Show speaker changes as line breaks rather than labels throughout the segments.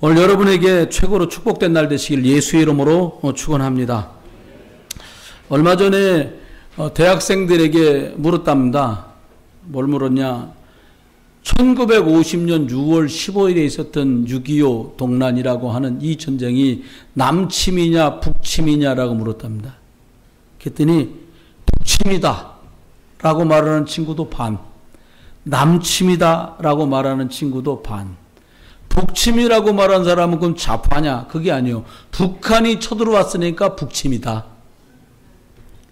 오늘 여러분에게 최고로 축복된 날 되시길 예수의 이름으로 축원합니다. 얼마 전에 대학생들에게 물었답니다. 뭘 물었냐? 1950년 6월 15일에 있었던 6.25 동란이라고 하는 이 전쟁이 남침이냐 북침이냐라고 물었답니다. 그랬더니 북침이다 라고 말하는 친구도 반, 남침이다 라고 말하는 친구도 반. 북침이라고 말하는 사람은 그건 좌파냐? 그게 아니요. 북한이 쳐들어왔으니까 북침이다.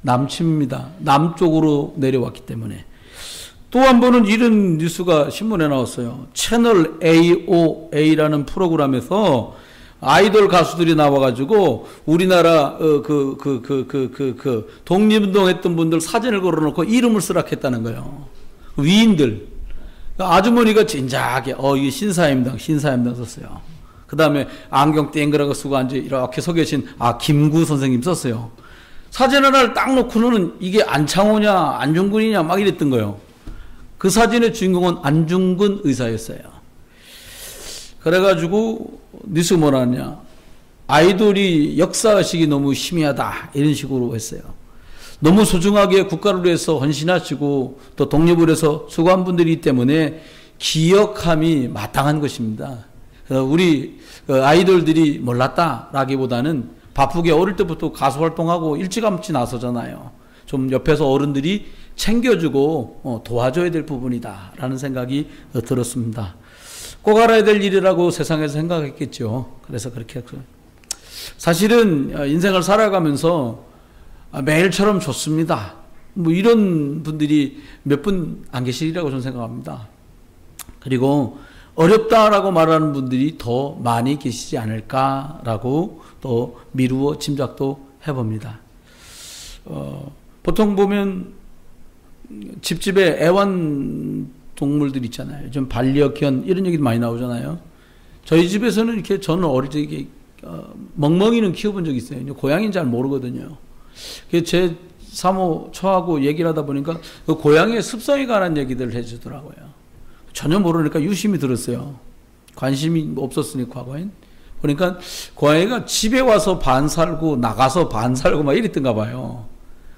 남침입니다. 남쪽으로 내려왔기 때문에. 또 한 번은 이런 뉴스가 신문에 나왔어요. 채널 AOA라는 프로그램에서 아이돌 가수들이 나와가지고 우리나라 독립운동 했던 분들 사진을 걸어놓고 이름을 쓰락했다는 거예요. 위인들. 아주머니가 진작에 이게 신사임당 썼어요. 그 다음에 안경 땡그라고 쓰고 앉아 이렇게 서 계신 김구 선생님 썼어요. 사진 하나를 딱 놓고는 이게 안창호냐 안중근이냐 막 이랬던 거예요. 그 사진의 주인공은 안중근 의사였어요. 그래가지고 뉴스 뭐라 하냐, 아이돌이 역사의식이 너무 희미하다 이런 식으로 했어요. 너무 소중하게 국가를 위해서 헌신하시고 또 독립을 위해서 수고한 분들이기 때문에 기억함이 마땅한 것입니다. 우리 아이돌들이 몰랐다라기보다는 바쁘게 어릴 때부터 가수 활동하고 일찌감치 나서잖아요. 좀 옆에서 어른들이 챙겨주고 도와줘야 될 부분이다라는 생각이 들었습니다. 꼭 알아야 될 일이라고 세상에서 생각했겠죠. 그래서 그렇게 했어요. 사실은 인생을 살아가면서 매일처럼 좋습니다. 뭐 이런 분들이 몇 분 안 계시리라고 저는 생각합니다. 그리고 어렵다라고 말하는 분들이 더 많이 계시지 않을까라고 또 미루어 짐작도 해봅니다. 보통 보면 집집에 애완동물들 있잖아요. 요즘 반려견 이런 얘기도 많이 나오잖아요. 저희 집에서는 이렇게 저는 어릴 때 멍멍이는 키워본 적이 있어요. 고양이는 잘 모르거든요. 제 사모 처하고 얘기를 하다 보니까 그 고양이의 습성에 관한 얘기들을 해주더라고요. 전혀 모르니까 유심히 들었어요. 관심이 없었으니까 과거엔. 그러니까 고양이가 집에 와서 반 살고 나가서 반 살고 막 이랬던가 봐요.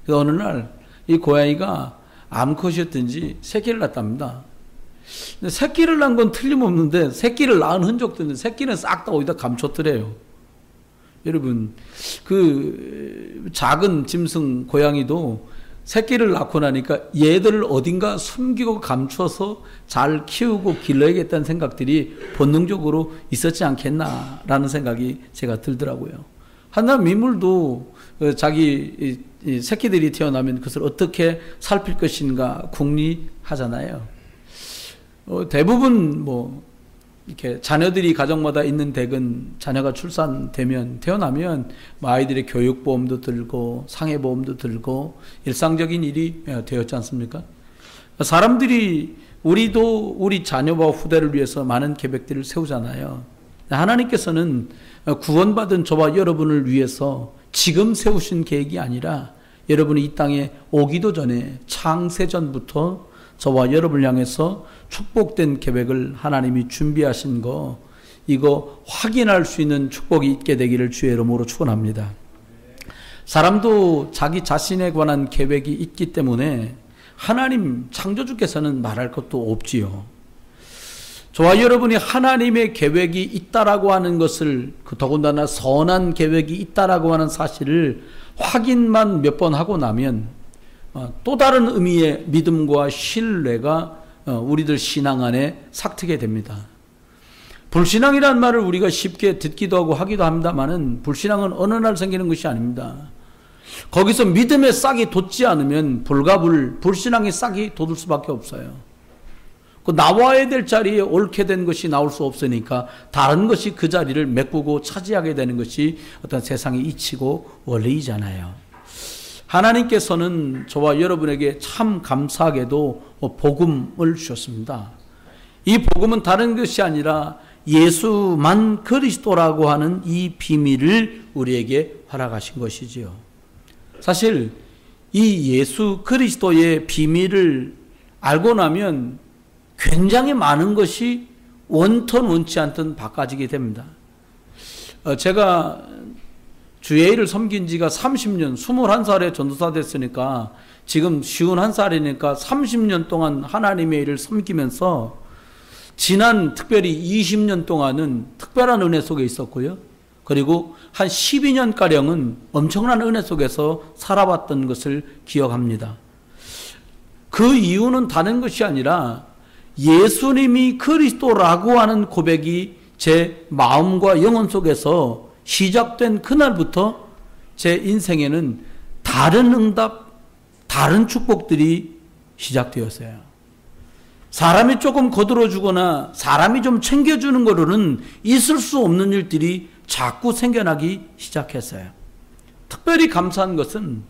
그래서 어느 날 이 고양이가 암컷이었든지 새끼를 낳았답니다. 근데 새끼를 낳은 건 틀림없는데 새끼를 낳은 흔적도 있는데 새끼는 싹 다 어디다 감췄더래요. 여러분, 그 작은 짐승 고양이도 새끼를 낳고 나니까 얘들을 어딘가 숨기고 감춰서 잘 키우고 길러야겠다는 생각들이 본능적으로 있었지 않겠나라는 생각이 제가 들더라고요. 하나 민물도 자기 새끼들이 태어나면 그것을 어떻게 살필 것인가 궁리하잖아요. 대부분 이렇게 자녀들이 가정마다 있는 댁은 자녀가 출산되면 태어나면 아이들의 교육보험도 들고 상해보험도 들고 일상적인 일이 되었지 않습니까? 사람들이 우리도 우리 자녀와 후대를 위해서 많은 계획들을 세우잖아요. 하나님께서는 구원받은 저와 여러분을 위해서 지금 세우신 계획이 아니라 여러분이 이 땅에 오기도 전에 창세전부터 저와 여러분을 향해서 축복된 계획을 하나님이 준비하신 거, 이거 확인할 수 있는 축복이 있게 되기를 주의 이름으로 축원합니다. 사람도 자기 자신에 관한 계획이 있기 때문에 하나님 창조주께서는 말할 것도 없지요. 저와 여러분이 하나님의 계획이 있다라고 하는 것을, 더군다나 선한 계획이 있다라고 하는 사실을 확인만 몇 번 하고 나면 또 다른 의미의 믿음과 신뢰가 우리들 신앙 안에 삭트게 됩니다. 불신앙이라는 말을 우리가 쉽게 듣기도 하고 하기도 합니다만은 불신앙은 어느 날 생기는 것이 아닙니다. 거기서 믿음의 싹이 돋지 않으면 불신앙의 싹이 돋을 수밖에 없어요. 그 나와야 될 자리에 옳게 된 것이 나올 수 없으니까 다른 것이 그 자리를 메꾸고 차지하게 되는 것이 어떤 세상의 이치고 원리이잖아요. 하나님께서는 저와 여러분에게 참 감사하게도 복음을 주셨습니다. 이 복음은 다른 것이 아니라 예수만 그리스도라고 하는 이 비밀을 우리에게 허락하신 것이지요. 사실 이 예수 그리스도의 비밀을 알고 나면 굉장히 많은 것이 원턴 원치 않던 바꿔지게 됩니다. 제가 주예의를 섬긴 지가 30년, 21살에 전도사 됐으니까 지금 51살이니까 30년 동안 하나님의 일을 섬기면서 지난 특별히 20년 동안은 특별한 은혜 속에 있었고요. 그리고 한 12년가량은 엄청난 은혜 속에서 살아왔던 것을 기억합니다. 그 이유는 다른 것이 아니라 예수님이 그리스도라고 하는 고백이 제 마음과 영혼 속에서 시작된 그날부터 제 인생에는 다른 응답, 다른 축복들이 시작되었어요. 사람이 조금 거들어주거나 사람이 좀 챙겨주는 거로는 있을 수 없는 일들이 자꾸 생겨나기 시작했어요. 특별히 감사한 것은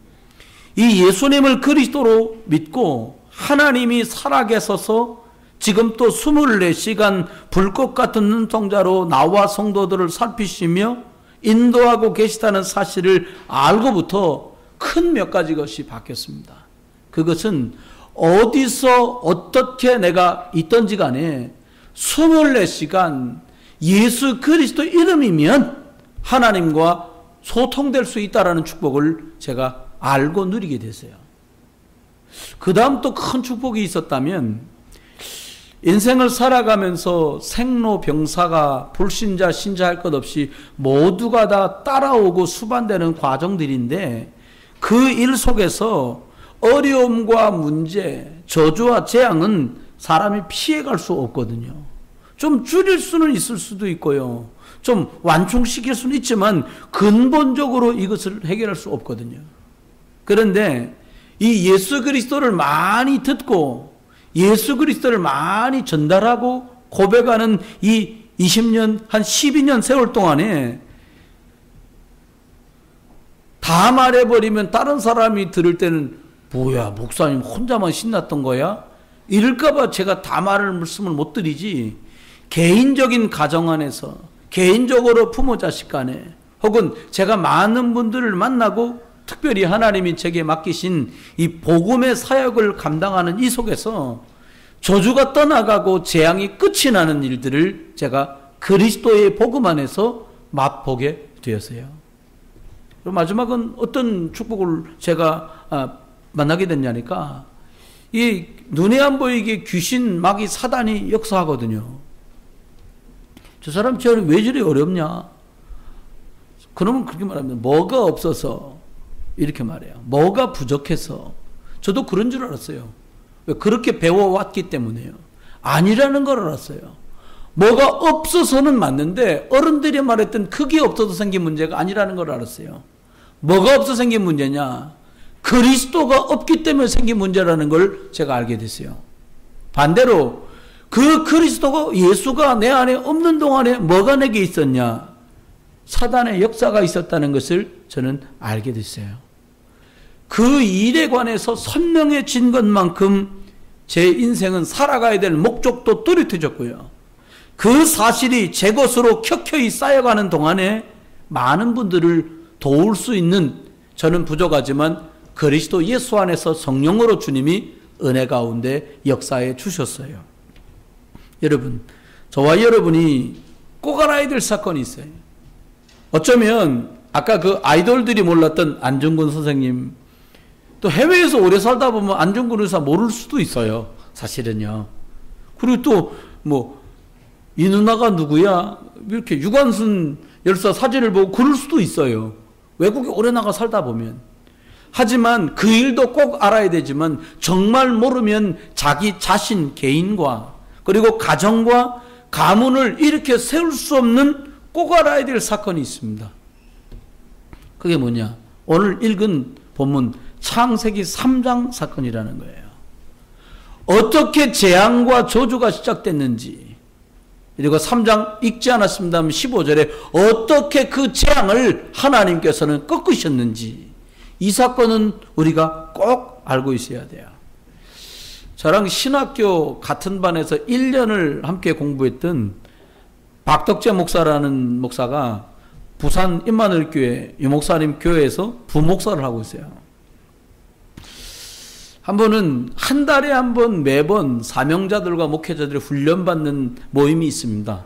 이 예수님을 그리스도로 믿고 하나님이 살아계셔서 지금 또 24시간 불꽃 같은 눈동자로 나와 성도들을 살피시며 인도하고 계시다는 사실을 알고부터 큰 몇 가지 것이 바뀌었습니다. 그것은 어디서 어떻게 내가 있던지 간에 24시간 예수 그리스도 이름이면 하나님과 소통될 수 있다라는 축복을 제가 알고 누리게 됐어요. 그 다음 또 큰 축복이 있었다면 인생을 살아가면서 생로병사가 불신자 신자할 것 없이 모두가 다 따라오고 수반되는 과정들인데 그 일 속에서 어려움과 문제, 저주와 재앙은 사람이 피해갈 수 없거든요. 좀 줄일 수는 있을 수도 있고요. 좀 완충시킬 수는 있지만 근본적으로 이것을 해결할 수 없거든요. 그런데 이 예수 그리스도를 많이 듣고 예수 그리스도를 많이 전달하고 고백하는 이 20년, 한 12년 세월 동안에 다 말해버리면 다른 사람이 들을 때는 뭐야, 목사님 혼자만 신났던 거야? 이럴까봐 제가 다 말씀을 못 드리지, 개인적인 가정 안에서, 개인적으로 부모 자식 간에, 혹은 제가 많은 분들을 만나고 특별히 하나님이 제게 맡기신 이 복음의 사역을 감당하는 이 속에서 저주가 떠나가고 재앙이 끝이 나는 일들을 제가 그리스도의 복음 안에서 맛보게 되었어요. 그리고 마지막은 어떤 축복을 제가 만나게 됐냐니까, 이 눈에 안 보이게 귀신, 마귀, 사단이 역사하거든요. 저 사람 저는 왜 저리 어렵냐? 그러면 그렇게 말하면 뭐가 없어서 이렇게 말해요. 뭐가 부족해서. 저도 그런 줄 알았어요. 왜? 그렇게 배워왔기 때문에요. 아니라는 걸 알았어요. 뭐가 없어서는 맞는데 어른들이 말했던 그게 없어서 생긴 문제가 아니라는 걸 알았어요. 뭐가 없어서 생긴 문제냐? 그리스도가 없기 때문에 생긴 문제라는 걸 제가 알게 됐어요. 반대로 그 그리스도가, 예수가 내 안에 없는 동안에 뭐가 내게 있었냐? 사단의 역사가 있었다는 것을 저는 알게 됐어요. 그 일에 관해서 선명해진 것만큼 제 인생은 살아가야 될 목적도 뚜렷해졌고요. 그 사실이 제 것으로 켜켜이 쌓여가는 동안에 많은 분들을 도울 수 있는, 저는 부족하지만 그리스도 예수 안에서 성령으로 주님이 은혜 가운데 역사해 주셨어요. 여러분, 저와 여러분이 꼭 알아야 될 사건이 있어요. 어쩌면 아까 그 아이돌들이 몰랐던 안중근 선생님, 또 해외에서 오래 살다 보면 안중근 의사 모를 수도 있어요. 사실은요. 그리고 또 뭐 이 누나가 누구야? 이렇게 유관순 열사 사진을 보고 그럴 수도 있어요. 외국에 오래 나가 살다 보면. 하지만 그 일도 꼭 알아야 되지만 정말 모르면 자기 자신 개인과 그리고 가정과 가문을 이렇게 세울 수 없는 꼭 알아야 될 사건이 있습니다. 그게 뭐냐? 오늘 읽은 본문 창세기 3장 사건이라는 거예요. 어떻게 재앙과 저주가 시작됐는지, 그리고 3장 읽지 않았습니다만 15절에 어떻게 그 재앙을 하나님께서는 꺾으셨는지, 이 사건은 우리가 꼭 알고 있어야 돼요. 저랑 신학교 같은 반에서 1년을 함께 공부했던 박덕재 목사라는 목사가 부산 임마누엘교회 유목사님 교회에서 부목사를 하고 있어요. 한 번은 한 달에 한 번 매번 사명자들과 목회자들이 훈련받는 모임이 있습니다.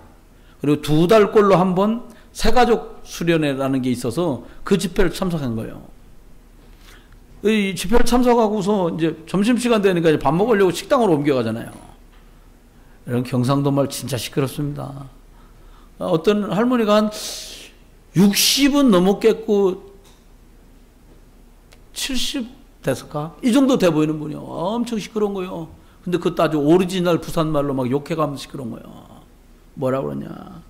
그리고 2달꼴로 한 번, 새가족 수련회라는 게 있어서 그 집회를 참석한 거예요. 이 집회를 참석하고서 이제 점심시간 되니까 이제 밥 먹으려고 식당으로 옮겨가잖아요. 이런 경상도 말 진짜 시끄럽습니다. 어떤 할머니가 한 60은 넘었겠고 70 됐을까? 이 정도 돼 보이는 분이요. 엄청 시끄러운 거예요. 근데 그것도 아주 오리지널 부산말로 막 욕해가면서 시끄러운 거예요. 뭐라고 그러냐.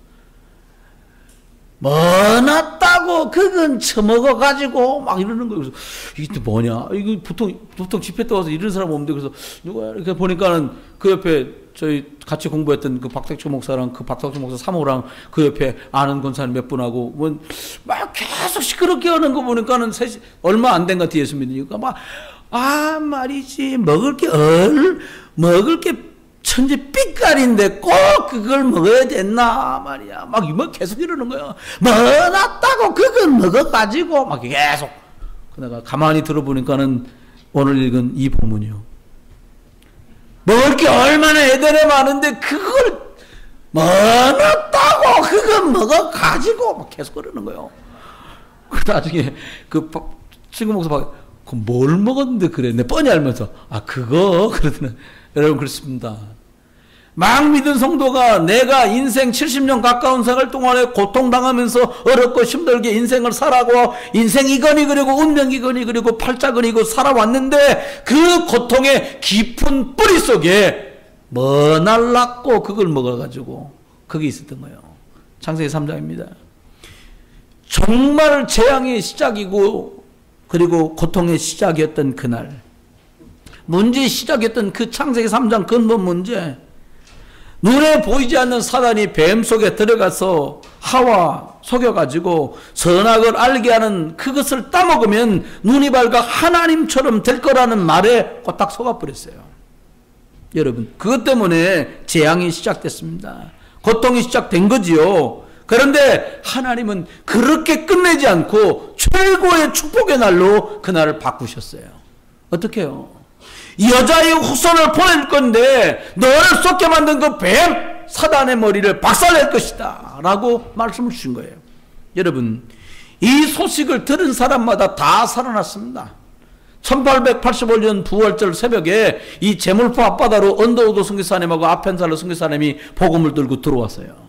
뭐 났다고 그건 처먹어가지고 막 이러는 거예요. 그래서 이게 또 뭐냐. 이거 보통 집회 때 와서 이런 사람 없는데 그래서 누가 이렇게 보니까는 그 옆에 저희 같이 공부했던 그 박택주 목사랑 그 박택주 목사 사모랑 그 옆에 아는 권사님 몇 분하고 막 계속 시끄럽게 하는 거 보니까는 얼마 안 된 것 같아요. 예수 믿으니까 말이지 먹을 게 천지 삐깔인데 꼭 그걸 먹어야 됐나 말이야. 막 계속 이러는 거야. 뭐 났다고 그걸 먹어가지고 막 계속. 내가 가만히 들어보니까는 오늘 읽은 이 본문이요. 먹을 게 얼마나 애들에 많은데 그걸 뭐 났다고 그걸 먹어가지고 막 계속 그러는 거예요. 그 나중에 그 친구 목사 그 뭘 먹었는데 그래. 내 뻔히 알면서 그거 그러더니 여러분 그렇습니다. 막 믿은 성도가 내가 인생 70년 가까운 생활 동안에 고통당하면서 어렵고 힘들게 인생을 살아고 인생 이거니 그리고 운명 이거니 그리고 팔자거니고 살아왔는데 그 고통의 깊은 뿌리 속에 뭐 날랐고 그걸 먹어가지고 거기 있었던 거예요. 창세기 3장입니다. 정말 재앙의 시작이고 그리고 고통의 시작이었던 그날 문제의 시작이었던 그 창세기 3장 근본 문제 눈에 보이지 않는 사단이 뱀 속에 들어가서 하와 속여가지고 선악을 알게 하는 그것을 따먹으면 눈이 밝아 하나님처럼 될 거라는 말에 딱 속아버렸어요. 여러분 그것 때문에 재앙이 시작됐습니다. 고통이 시작된 거지요. 그런데 하나님은 그렇게 끝내지 않고 최고의 축복의 날로 그날을 바꾸셨어요. 어떻게 해요? 여자의 후손을 보낼 건데 너를 쏟게 만든 그 뱀 사단의 머리를 박살낼 것이다 라고 말씀을 주신 거예요. 여러분 이 소식을 들은 사람마다 다 살아났습니다. 1885년 부활절 새벽에 이 제물포 앞바다로 언더우드 선교사님하고 아펜살로 선교사님이 복음을 들고 들어왔어요.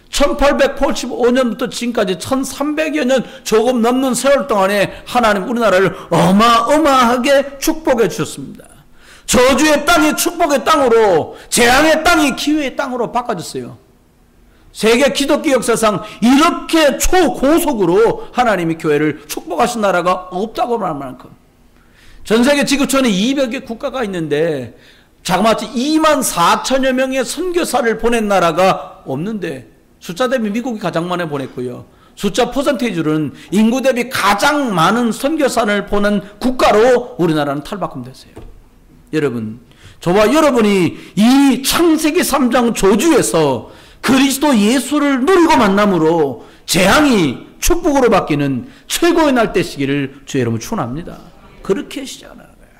1885년부터 지금까지 1300여 년 조금 넘는 세월 동안에 하나님 우리나라를 어마어마하게 축복해 주셨습니다. 저주의 땅이 축복의 땅으로, 재앙의 땅이 기회의 땅으로 바꿔졌어요. 세계 기독교 역사상 이렇게 초고속으로 하나님이 교회를 축복하신 나라가 없다고 말 만큼 전 세계 지구촌에 200여 국가가 있는데 자그마치 2만 4천여 명의 선교사를 보낸 나라가 없는데 숫자 대비 미국이 가장 많이 보냈고요. 숫자 퍼센테이지로는 인구 대비 가장 많은 선교사를 보낸 국가로 우리나라는 탈바꿈됐어요. 여러분, 저와 여러분이 이 창세기 3장 조주에서 그리스도 예수를 누리고 만남으로 재앙이 축복으로 바뀌는 최고의 날 되시기를 주의 이름으로 축원합니다. 그렇게 시작하는 거예요.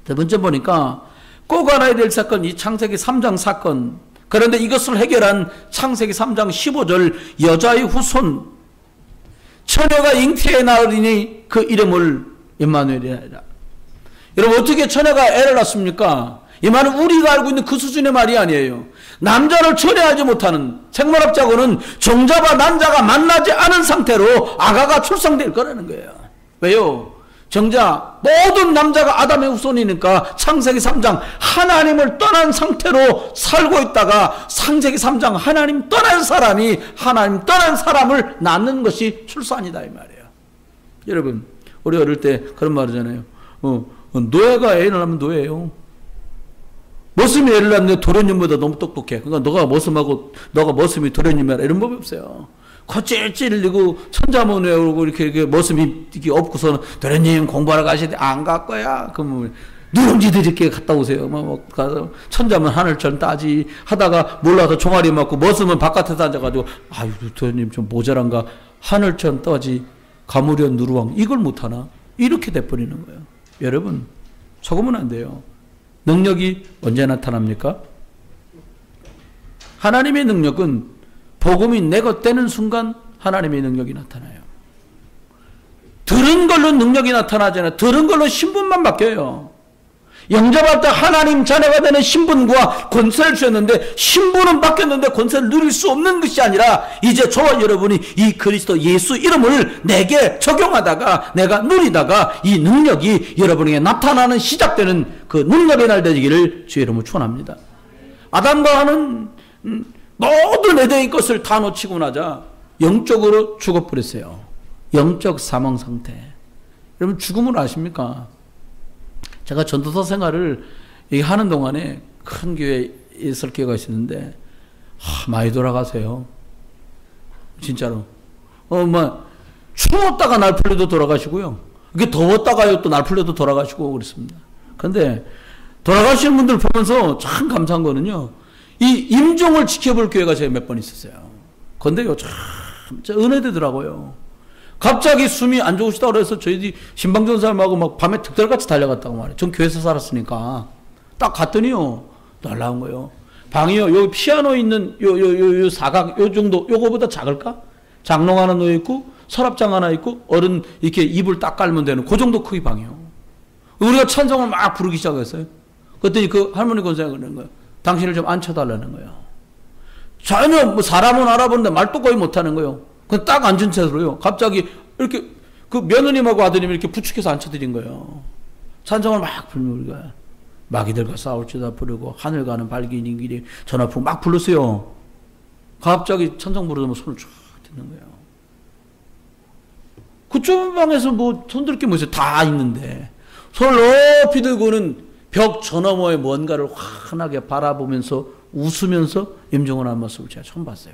두 번째 보니까 꼭 알아야 될 사건, 이 창세기 3장 사건. 그런데 이것을 해결한 창세기 3장 15절 여자의 후손 처녀가 잉태에 낳으리니 그 이름을 임마누엘이라. 여러분 어떻게 처녀가 애를 낳습니까? 이 말은 우리가 알고 있는 그 수준의 말이 아니에요. 남자를 처리하지 못하는 생물학자고는 정자와 난자가 만나지 않은 상태로 아가가 출생될 거라는 거예요. 왜요? 정자 모든 남자가 아담의 후손이니까 창세기 3장 하나님을 떠난 상태로 살고 있다가 창세기 3장 하나님 떠난 사람이 하나님 떠난 사람을 낳는 것이 출산이다 이 말이에요. 여러분 우리 어릴 때 그런 말 하잖아요. 노예가 애를 낳으면 노예예요. 머슴이 애를 낳는데 도련님보다 너무 똑똑해. 그러니까 너가 머슴하고 너가 머슴이 도련님이라 이런 법이 없어요. 거칠찔리고 천자문 외우고 이렇게 머슴이 이렇게 없고서는 도련님 공부하러 가시는데 안 갈 거야. 그러면 누룽지들 이렇게 갔다 오세요. 막 가서 천자문 하늘천 따지 하다가 몰라서 종아리 맞고 머슴은 바깥에서 앉아가지고 아유 도련님 좀 모자란가 하늘천 떠지 가무련 누루왕 이걸 못하나 이렇게 돼버리는 거예요. 여러분 속으면 안 돼요. 능력이 언제 나타납니까? 하나님의 능력은 복음이 내 것 되는 순간 하나님의 능력이 나타나요. 들은 걸로 능력이 나타나잖아요. 들은 걸로 신분만 바뀌어요. 영접할 때 하나님 자녀가 되는 신분과 권세를 주셨는데 신분은 바뀌었는데 권세를 누릴 수 없는 것이 아니라 이제 저와 여러분이 이 그리스도 예수 이름을 내게 적용하다가 내가 누리다가 이 능력이 여러분에게 나타나는 시작되는 그 능력의 날 되기를 주의 이름으로 축원합니다. 아담과 하는 모든 에덴의 것을 다 놓치고 나자 영적으로 죽어버렸어요. 영적 사망 상태. 여러분 죽음을 아십니까? 제가 전도사 생활을 하는 동안에 큰 교회에 있을 기회가 있었는데 많이 돌아가세요. 진짜로. 추웠다가 날 풀려도 돌아가시고요. 이게 더웠다가요 또 날 풀려도 돌아가시고 그랬습니다. 그런데 돌아가시는 분들 보면서 참 감사한 거는요. 이 임종을 지켜볼 기회가 제가 몇 번 있었어요. 그런데요 참 은혜되더라고요. 갑자기 숨이 안 좋으시다고 그래서 저희들이 신방전 사람하고 막 밤에 득달같이 달려갔다고 말해요. 전 교회에서 살았으니까. 딱 갔더니요. 놀라운 거예요. 방이요. 요 피아노 있는 요 사각 요 정도 요거보다 작을까? 장롱 하나 놓여 있고 서랍장 하나 있고 어른 이렇게 이불 딱 깔면 되는 그 정도 크기 방이요. 우리가 찬송을 막 부르기 시작했어요. 그랬더니 그 할머니 권사가 그러는 거예요. 당신을 좀 앉혀달라는 거예요. 전혀 뭐 사람은 알아보는데 말도 거의 못하는 거예요. 그 딱 앉은 채로요. 갑자기 이렇게 그 며느님하고 아드님이 이렇게 부축해서 앉혀드린 거예요. 찬송을 막 부르는 거예요. 마귀들과 싸울지다 부르고 하늘 가는 밝은 길이 전화풍 막 불렀어요. 갑자기 찬송 부르면 손을 쫙 드는 거예요. 그 좁은 방에서 뭐 손들 게 뭐 있어요. 다 있는데 손을 높이 들고는 벽 저 너머에 뭔가를 환하게 바라보면서 웃으면서 임종을 하는 모습을 제가 처음 봤어요.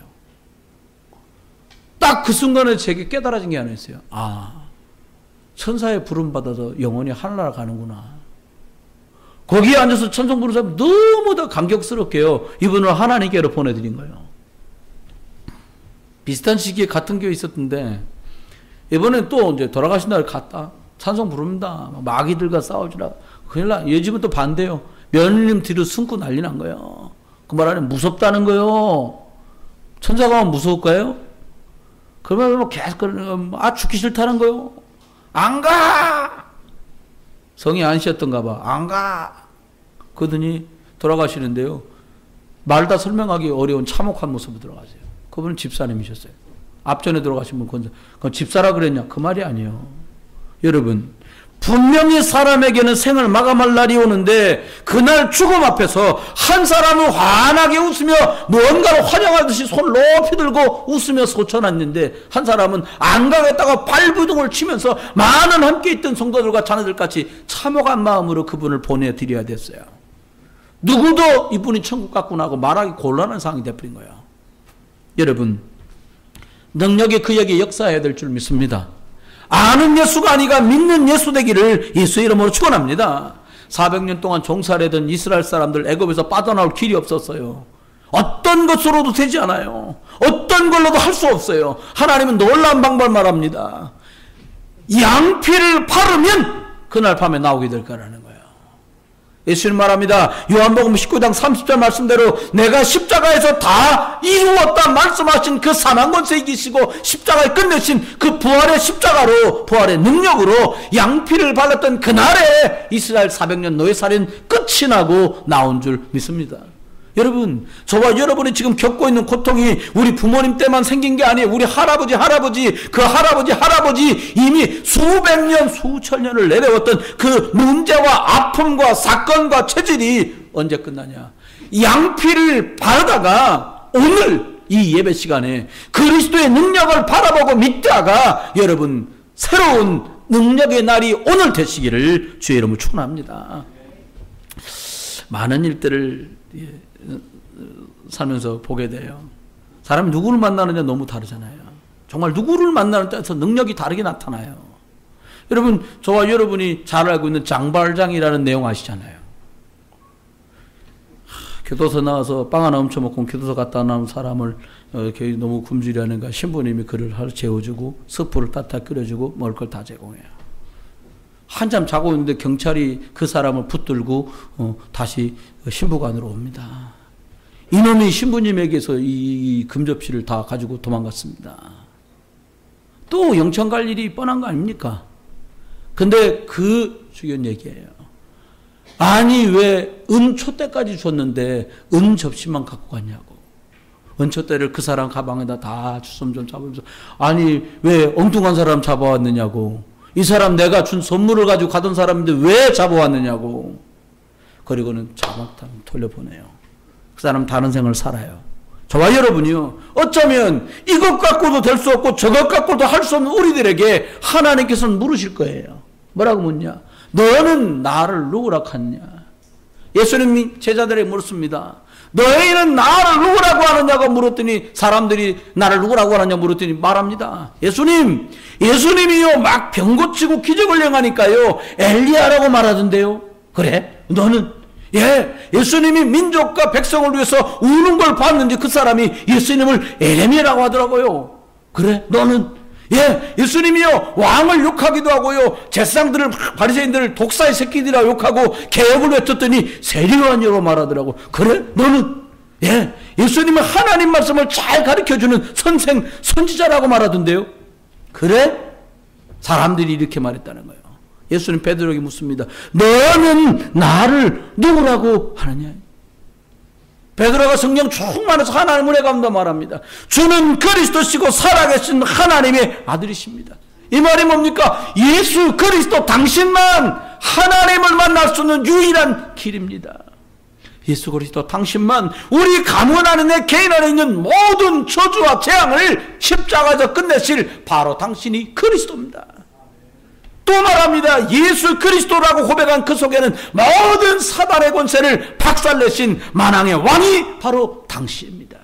딱 그 순간에 제게 깨달아진 게 하나 있어요. 아, 천사의 부름 받아서 영원히 하늘나라 가는구나. 거기에 앉아서 천성 부르는 사람 너무나 감격스럽게요. 이분을 하나님께로 보내드린 거예요. 비슷한 시기에 같은 교회 있었던데 이번엔 또 이제 돌아가신 날 갔다. 찬송 부릅니다. 마귀들과 싸우지라. 큰일 나. 이 집은 또 반대요. 며느님 뒤로 숨고 난리 난 거예요. 그 말 안에 무섭다는 거예요. 천사가 무서울까요? 그러면 뭐 계속 그러는 거, 죽기 싫다는 거요. 안 가! 성이 안 쉬었던가 봐. 안 가! 그러더니 돌아가시는데요. 말 다 설명하기 어려운 참혹한 모습으로 돌아가세요. 그분은 집사님이셨어요. 앞전에 돌아가신 분, 그건 집사라 그랬냐? 그 말이 아니에요. 여러분, 분명히 사람에게는 생을 마감할 날이 오는데 그날 죽음 앞에서 한 사람은 환하게 웃으며 무언가를 환영하듯이 손을 높이 들고 웃으며 소천했는데 한 사람은 안 가겠다고 발부둥을 치면서 많은 함께 있던 성도들과 자녀들 같이 참혹한 마음으로 그분을 보내드려야 됐어요. 누구도 이분이 천국 갔구나 하고 말하기 곤란한 상황이 되어버린 거예요. 여러분, 능력이 그에게 역사해야 될 줄 믿습니다. 아는 예수가 아니라 믿는 예수 되기를 예수의 이름으로 축원합니다. 400년 동안 종살이던 이스라엘 사람들 애굽에서 빠져나올 길이 없었어요. 어떤 것으로도 되지 않아요. 어떤 걸로도 할 수 없어요. 하나님은 놀라운 방법을 말합니다. 양피를 바르면 그날 밤에 나오게 될 거라는 거예요. 예수님 말합니다. 요한복음 19장 30절 말씀대로 내가 십자가에서 다 이루었다 말씀하신 그 사망 권세 이기시고 십자가에 끝내신 그 부활의 십자가로 부활의 능력으로 양피를 발랐던 그날에 이스라엘 400년 노예살인 끝이 나고 나온 줄 믿습니다. 여러분, 저와 여러분이 지금 겪고 있는 고통이 우리 부모님 때만 생긴 게 아니에요. 우리 할아버지 그 할아버지 이미 수백 년, 수천 년을 내려왔던 그 문제와 아픔과 사건과 체질이 언제 끝나냐. 양피를 바르다가 오늘 이 예배 시간에 그리스도의 능력을 바라보고 믿다가 여러분 새로운 능력의 날이 오늘 되시기를 주의 이름으로 축원합니다. 많은 일들을 살면서 보게 돼요. 사람이 누구를 만나느냐 너무 다르잖아요. 정말 누구를 만나는 때에서 능력이 다르게 나타나요. 여러분, 저와 여러분이 잘 알고 있는 장발장이라는 내용 아시잖아요. 교도소 나와서 빵 하나 훔쳐먹고 교도소 갔다 나온 사람을 이렇게 너무 굶주려는가 신부님이 그를 하루 재워주고 스프를 따뜻하게 끓여주고 먹을 걸 다 제공해요. 한참 자고 있는데 경찰이 그 사람을 붙들고 다시 신부관으로 옵니다. 이놈이 신부님에게서 이 금접시를 다 가지고 도망갔습니다. 또 영천 갈 일이 뻔한 거 아닙니까? 근데 그 중요한 얘기예요. 아니 왜 은촛대까지 줬는데 은접시만 갖고 갔냐고. 은촛대를 그 사람 가방에다 다 주섬 좀 잡으면서 아니 왜 엉뚱한 사람 잡아왔느냐고. 이 사람 내가 준 선물을 가지고 가던 사람인데 왜 잡아왔느냐고. 그리고는 자막탄 돌려보내요. 그 사람 다른 생을 살아요. 저와 여러분이요. 어쩌면 이것 갖고도 될 수 없고 저것 갖고도 할 수 없는 우리들에게 하나님께서는 물으실 거예요. 뭐라고 묻냐? 너는 나를 누구라 하느냐? 예수님이 제자들에게 물었습니다. 너희는 나를 누구라고 하느냐고 물었더니 사람들이 나를 누구라고 하느냐 물었더니 말합니다. 예수님이요 막 병 고치고 기적을 행하니까요 엘리야라고 말하던데요. 그래? 너는? 예, 예수님이 민족과 백성을 위해서 우는 걸 봤는데 그 사람이 예수님을 에레미야라고 하더라고요. 그래? 너는? 예, 예수님이요 왕을 욕하기도 하고요 제사장들을 바리새인들을 독사의 새끼들이라고 욕하고 개혁을 외쳤더니 세리요한이라고 말하더라고. 그래? 너는? 예, 예수님은 하나님 말씀을 잘 가르쳐주는 선지자라고 말하던데요. 그래? 사람들이 이렇게 말했다는 거예요. 예수님 베드로에게 묻습니다. 너는 나를 누구라고 하느냐? 베드로가 성령 충만해서 하나님을 해감다 말합니다. 주는 그리스도시고 살아계신 하나님의 아들이십니다. 이 말이 뭡니까? 예수 그리스도 당신만 하나님을 만날 수 있는 유일한 길입니다. 예수 그리스도 당신만 우리 가문 안에 내 개인 안에 있는 모든 저주와 재앙을 십자가에서 끝내실 바로 당신이 그리스도입니다. 또 말합니다. 예수 그리스도라고 고백한 그 속에는 모든 사단의 권세를 박살내신 만왕의 왕이 바로 당신입니다.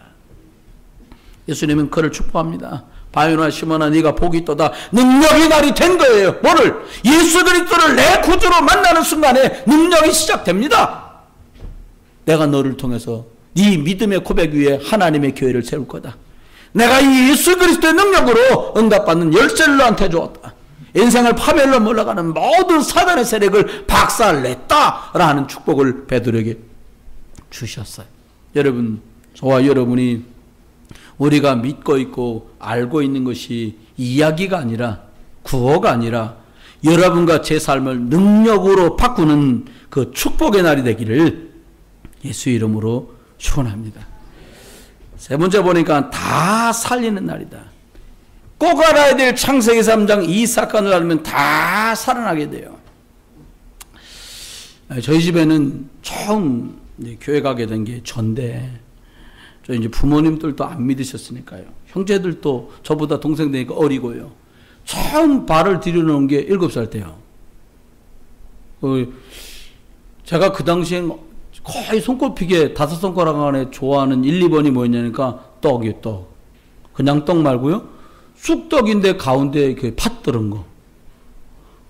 예수님은 그를 축복합니다. 바요나 시몬아 네가 복이 있도다. 능력이 날이 된 거예요. 뭐를? 예수 그리스도를 내 구주로 만나는 순간에 능력이 시작됩니다. 내가 너를 통해서 네 믿음의 고백 위에 하나님의 교회를 세울 거다. 내가 이 예수 그리스도의 능력으로 응답받는 열쇠를 너한테 주었다. 인생을 파멸로 몰아가는 모든 사단의 세력을 박살냈다라는 축복을 베드로에게 주셨어요. 여러분, 저와 여러분이 우리가 믿고 있고 알고 있는 것이 이야기가 아니라 구호가 아니라 여러분과 제 삶을 능력으로 바꾸는 그 축복의 날이 되기를 예수 이름으로 축원합니다. 세 번째 보니까 다 살리는 날이다. 꼭 알아야 될 창세기 3장 이 사건을 알면 다 살아나게 돼요. 저희 집에는 처음 교회 가게 된 게 전데, 저 이제 부모님들도 안 믿으셨으니까요. 형제들도 저보다 동생 되니까 어리고요. 처음 발을 들여놓은 게 7살 때요. 제가 그 당시엔 거의 손꼽히게 5손가락 안에 좋아하는 1, 2번이 뭐였냐니까 떡이요, 떡. 그냥 떡 말고요. 쑥떡인데 가운데 그 팥 들은 거.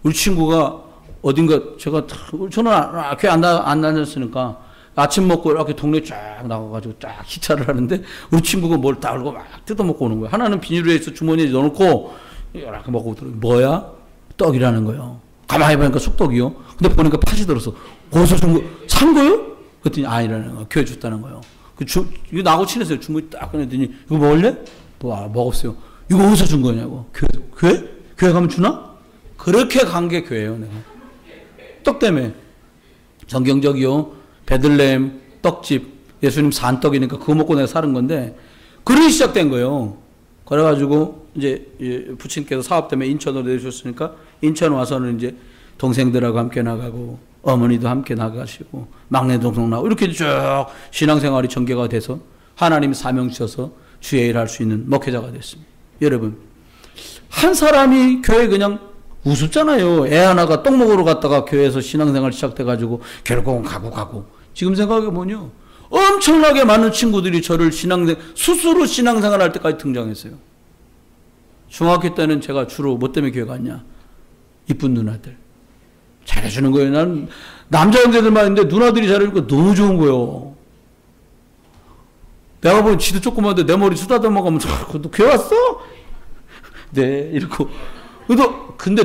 우리 친구가 어딘가 저는 교회 안 다녔으니까 아침 먹고 이렇게 동네 쫙 나가가지고 쫙 기차를 하는데 우리 친구가 뭘 따르고 막 뜯어먹고 오는 거예요. 하나는 비닐에 해서 주머니에 넣어놓고 이렇게 먹고 들어. 뭐야? 떡이라는 거예요. 가만히 보니까 쑥떡이요. 근데 보니까 팥이 들어서 어디서 준 거? 산 거요? 그랬더니 아니라는 거예요. 교회 줬다는 거예요. 이거 나하고 친했어요. 주머니 딱 꺼냈더니 이거 먹을래? 먹었어요. 이거 어디서 준 거냐고. 교회? 교회 가면 주나? 그렇게 간 게 교회예요, 내가. 떡 때문에. 성경적이요. 베들레헴 떡집. 예수님 산 떡이니까 그거 먹고 내가 사는 건데, 그렇게 시작된 거예요. 그래가지고, 이제, 부친께서 사업 때문에 인천으로 내주셨으니까, 인천 와서는 이제 동생들하고 함께 나가고, 어머니도 함께 나가시고, 막내 동생 나가고, 이렇게 쭉 신앙생활이 전개가 돼서, 하나님이 사명 주셔서 주의 일할 수 있는 목회자가 됐습니다. 여러분, 한 사람이 교회 그냥 우습잖아요. 애 하나가 떡 먹으러 갔다가 교회에서 신앙생활 시작돼가지고 결국은 가고. 지금 생각해보면요. 엄청나게 많은 친구들이 저를 스스로 신앙생활 할 때까지 등장했어요. 중학교 때는 제가 주로 뭐 때문에 교회 갔냐? 이쁜 누나들. 잘해주는 거예요. 난 남자 형제들만 있는데 누나들이 잘해주니까 너무 좋은 거예요. 내가 보면 지도 조그만데 내 머리 쓰다듬어 가면서 너 교회 왔어? 네, 이러고. 근데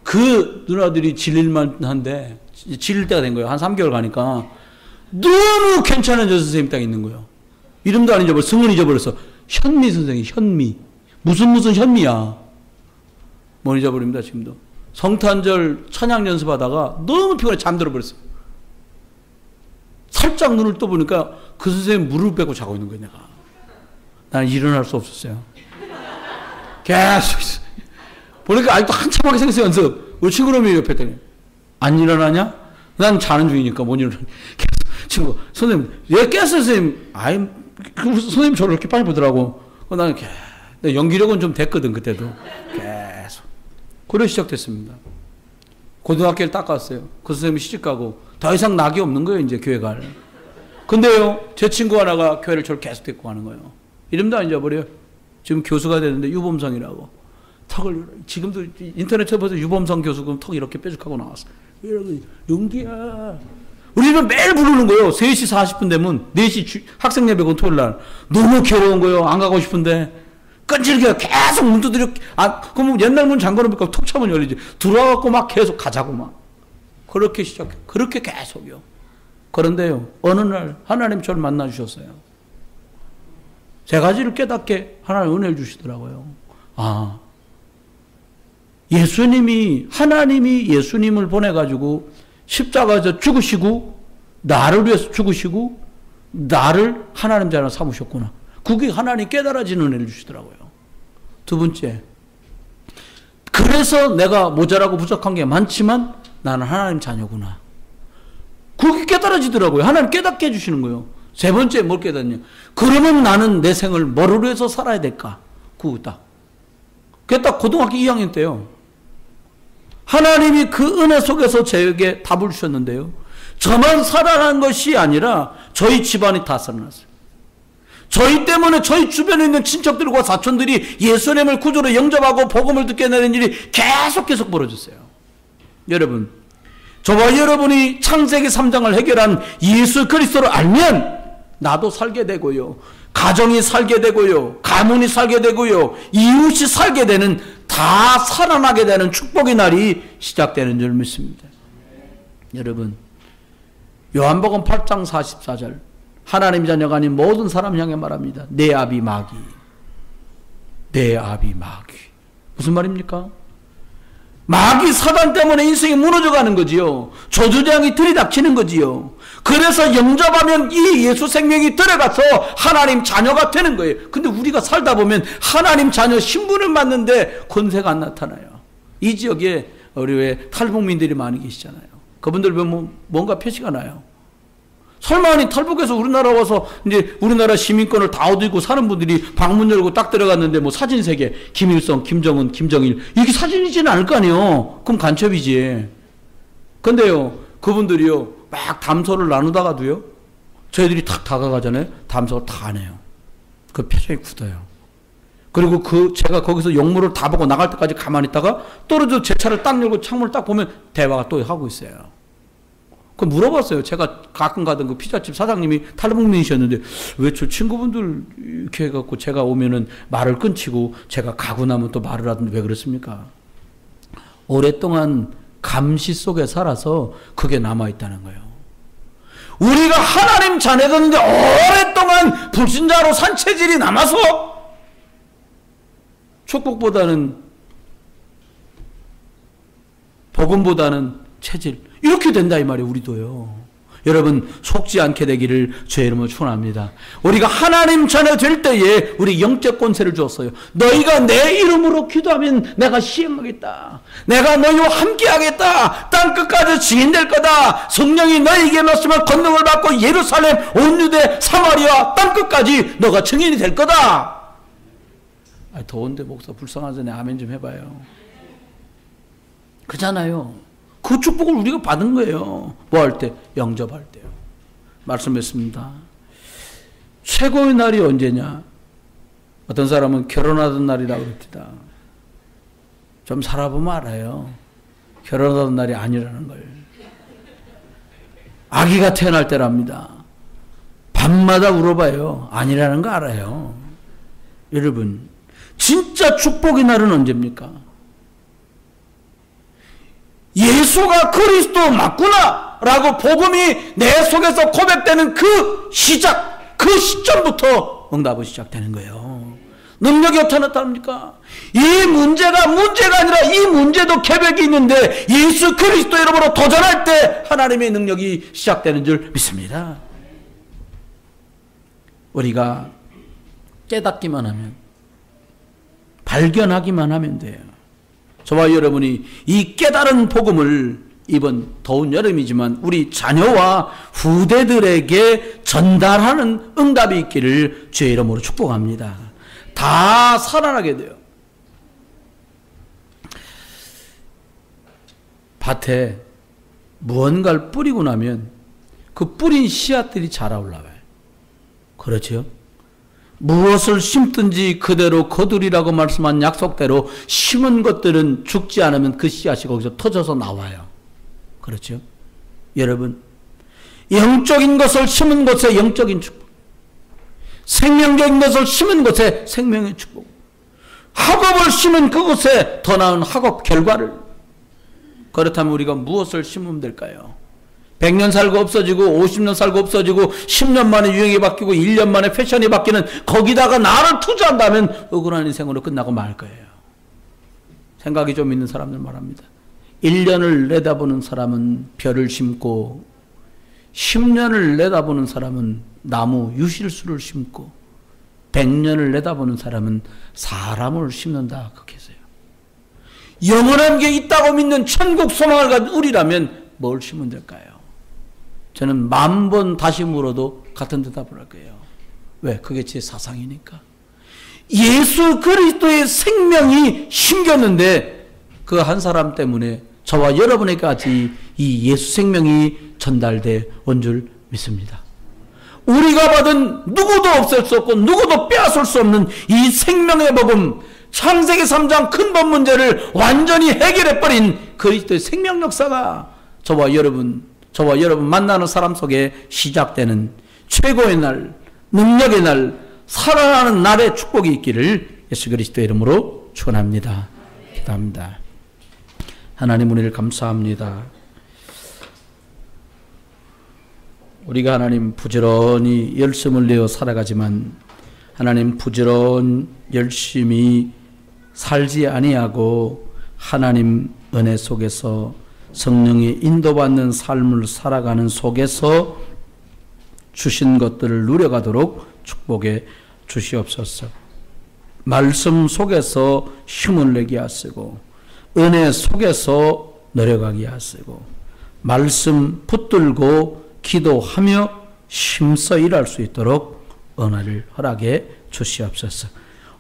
그 누나들이 질릴만 한데, 질릴 때가 된 거예요. 한 3개월 가니까. 너무 괜찮은 저 선생님 딱 있는 거예요. 이름도 안 잊어버려. 성은 잊어버렸어. 현미 선생님, 현미. 무슨 현미야. 못 잊어버립니다, 지금도. 성탄절 찬양 연습하다가 너무 피곤해 잠들어 버렸어요. 살짝 눈을 떠보니까 그 선생님 무릎 꿇고 자고 있는 거예요, 내가. 나는 일어날 수 없었어요. 계속 있어. 보니까 아직도 한참 하게 생겼어요, 연습. 우리 친구놈이 옆에 있더니, 안 일어나냐? 난 자는 중이니까 못 일어나. 계속, 친구, 선생님, 왜 깼어요, 선생님? 아이, 선생님 저를 이렇게 빨리 보더라고. 나는 연기력은 좀 됐거든, 그때도. 계속. 그래 시작됐습니다. 고등학교를 딱 갔어요. 그 선생님이 시집가고, 더 이상 낙이 없는 거예요, 이제 교회 갈. 근데요, 제 친구 하나가 교회를 저를 계속 데리고 가는 거예요. 이름도 안 잊어버려요. 지금 교수가 되는데 유범성이라고. 턱을, 지금도 인터넷에 보서 유범성 교수 그럼 턱 이렇게 뾰족하고 나왔어. 이러고, 용기야. 우리는 매일 부르는 거예요. 3시 40분 되면 4시 학생 예배고 토요일 날. 너무 괴로운 거예요. 안 가고 싶은데. 끈질겨 계속 문 두드려. 그럼 옛날 문 잠궈놓으니까 톡 차면 열리지. 들어와갖고 막 계속 가자고 막. 그렇게 시작해. 그렇게 계속요. 그런데요, 어느 날 하나님 저를 만나주셨어요. 세 가지를 깨닫게 하나님 은혜를 주시더라고요. 아, 하나님이 예수님을 보내가지고 십자가에서 죽으시고, 나를 위해서 죽으시고, 나를 하나님 자녀 삼으셨구나. 그게 하나님 깨달아지는 은혜를 주시더라고요. 두 번째, 그래서 내가 모자라고 부족한 게 많지만 나는 하나님 자녀구나. 그게 깨달아지더라고요. 하나님 깨닫게 해주시는 거예요. 세 번째 뭘 깨닫냐. 그러면 나는 내 생을 뭐를 위해서 살아야 될까? 그게 딱 고등학교 2학년 때요. 하나님이 그 은혜 속에서 저에게 답을 주셨는데요. 저만 살아난 것이 아니라 저희 집안이 다 살아났어요. 저희 때문에 저희 주변에 있는 친척들과 사촌들이 예수님을 구주로 영접하고 복음을 듣게 되는 일이 계속 벌어졌어요. 여러분, 저와 여러분이 창세기 3장을 해결한 예수 그리스도를 알면 나도 살게 되고요, 가정이 살게 되고요, 가문이 살게 되고요, 이웃이 살게 되는, 다 살아나게 되는 축복의 날이 시작되는 줄 믿습니다. 여러분, 요한복음 8장 44절, 하나님 자녀가 아닌 모든 사람 향해 말합니다. 내 아비 마귀. 내 아비 마귀. 무슨 말입니까? 마귀 사단 때문에 인생이 무너져가는 거지요. 저주장이 들이닥치는 거지요. 그래서 영접하면 이 예수 생명이 들어가서 하나님 자녀가 되는 거예요. 근데 우리가 살다 보면 하나님 자녀 신분을 받는데 권세가 안 나타나요. 이 지역에 우리 왜 탈북민들이 많이 계시잖아요. 그분들 보면 뭔가 표시가 나요. 설마 아니 탈북해서 우리나라 와서 이제 우리나라 시민권을 다 얻고 사는 분들이 방문 열고 딱 들어갔는데 뭐 사진 3개, 김일성, 김정은, 김정일, 이게 사진이지는 않을 거 아니에요. 그럼 간첩이지. 근데요, 그분들이요, 막 담소를 나누다가도요, 저희들이 탁 다가가잖아요. 담소를 다 안 해요. 그 표정이 굳어요. 그리고 제가 거기서 용무를 다 보고 나갈 때까지 가만히 있다가 떨어져 제 차를 딱 열고 창문을 딱 보면 대화가 또 하고 있어요. 그 물어봤어요. 제가 가끔 가던 그 피자집 사장님이 탈북민이셨는데 왜 저 친구분들 이렇게 해갖고 제가 오면은 말을 끊치고 제가 가고 나면 또 말을 하던데 왜 그렇습니까? 오랫동안 감시 속에 살아서 그게 남아있다는 거예요. 우리가 하나님 자녀였는데 오랫동안 불신자로 산 체질이 남아서 축복보다는, 복음보다는 체질, 이렇게 된다 이 말이에요. 우리도요. 여러분, 속지 않게 되기를 주의 이름으로 축원합니다. 우리가 하나님 자녀 될 때에 우리 영적 권세를 주었어요. 너희가 내 이름으로 기도하면 내가 시행하겠다. 내가 너희와 함께하겠다. 땅끝까지 증인될 거다. 성령이 너희에게 말씀을 권능을 받고 예루살렘, 온 유대, 사마리아 땅끝까지 너가 증인이 될 거다. 더운데 목사 불쌍하서 내 아멘 좀 해봐요. 그렇잖아요. 그 축복을 우리가 받은 거예요. 뭐 할 때? 영접할 때요. 말씀했습니다. 최고의 날이 언제냐? 어떤 사람은 결혼하던 날이라고 그럽니다. 좀 살아보면 알아요. 결혼하던 날이 아니라는 걸. 아기가 태어날 때랍니다. 밤마다 울어봐요. 아니라는 거 알아요. 여러분, 진짜 축복의 날은 언제입니까? 예수가 그리스도 맞구나. 라고 복음이 내 속에서 고백되는 그 시작, 그 시점부터 응답이 시작되는 거예요. 능력이 어떻게 나타납니까? 이 문제가 아니라 이 문제도 개벽이 있는데 예수 그리스도 이름으로 도전할 때 하나님의 능력이 시작되는 줄 믿습니다. 우리가 깨닫기만 하면, 발견하기만 하면 돼요. 저와 여러분이 이 깨달은 복음을 이번 더운 여름이지만 우리 자녀와 후대들에게 전달하는 응답이 있기를 주의 이름으로 축복합니다. 다 살아나게 돼요. 밭에 무언가를 뿌리고 나면 그 뿌린 씨앗들이 자라 올라와요. 그렇죠? 무엇을 심든지 그대로 거두리라고 말씀한 약속대로 심은 것들은 죽지 않으면 그 씨앗이 거기서 터져서 나와요. 그렇죠? 여러분, 영적인 것을 심은 곳에 영적인 축복, 생명적인 것을 심은 곳에 생명의 축복, 학업을 심은 그곳에 더 나은 학업 결과를. 그렇다면 우리가 무엇을 심으면 될까요? 100년 살고 없어지고 50년 살고 없어지고 10년 만에 유행이 바뀌고 1년 만에 패션이 바뀌는 거기다가 나를 투자한다면 억울한 인생으로 끝나고 말 거예요. 생각이 좀 있는 사람들 말합니다. 1년을 내다보는 사람은 벼를 심고 10년을 내다보는 사람은 나무 유실수를 심고 100년을 내다보는 사람은 사람을 심는다. 그렇게 했어요. 영원한 게 있다고 믿는 천국 소망을 가진 우리라면 뭘 심으면 될까요? 저는 10,000번 다시 물어도 같은 대답을 할 거예요. 왜? 그게 제 사상이니까. 예수 그리스도의 생명이 심겼는데 그 한 사람 때문에 저와 여러분에게까지 이 예수 생명이 전달돼 온 줄 믿습니다. 우리가 받은 누구도 없앨 수 없고 누구도 빼앗을 수 없는 이 생명의 복음, 창세기 3장 근본 문제를 완전히 해결해버린 그리스도의 생명 역사가 저와 여러분 만나는 사람 속에 시작되는 최고의 날, 능력의 날, 살아나는 날의 축복이 있기를 예수 그리스도의 이름으로 축원합니다. 기도합니다. 하나님 은혜를 감사합니다. 우리가 하나님 부지런히 열심을 내어 살아가지만 하나님 부지런 열심히 살지 아니하고 하나님 은혜 속에서 성령의 인도받는 삶을 살아가는 속에서 주신 것들을 누려가도록 축복해 주시옵소서. 말씀 속에서 힘을 내게 하시고 은혜 속에서 노력하게 하시고 말씀 붙들고 기도하며 힘써 일할 수 있도록 은혜를 허락해 주시옵소서.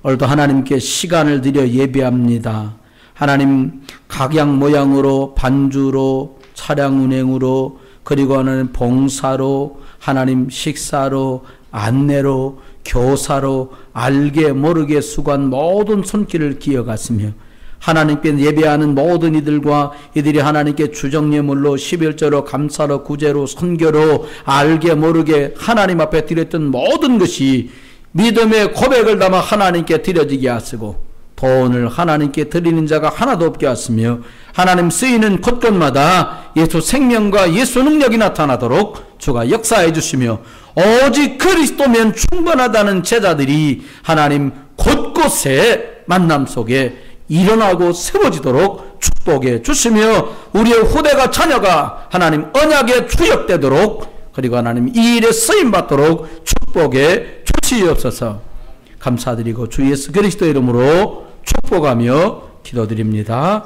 오늘도 하나님께 시간을 들여 예배합니다. 하나님 각양 모양으로 반주로 차량 운행으로 그리고 하나님 봉사로 하나님 식사로 안내로 교사로 알게 모르게 수고한 모든 손길을 기억하시며 하나님께 예배하는 모든 이들과 이들이 하나님께 주정예물로 11조로 감사로 구제로 선교로 알게 모르게 하나님 앞에 드렸던 모든 것이 믿음의 고백을 담아 하나님께 드려지게 하시고 돈을 하나님께 드리는 자가 하나도 없게 하시며 하나님 쓰이는 곳곳마다 예수 생명과 예수 능력이 나타나도록 주가 역사해 주시며 오직 그리스도면 충분하다는 제자들이 하나님 곳곳에 만남 속에 일어나고 세워지도록 축복해 주시며 우리의 후대가 자녀가 하나님 언약에 주역되도록 그리고 하나님 이 일에 쓰임받도록 축복해 주시옵소서. 감사드리고 주 예수 그리스도 이름으로 축복하며 기도드립니다.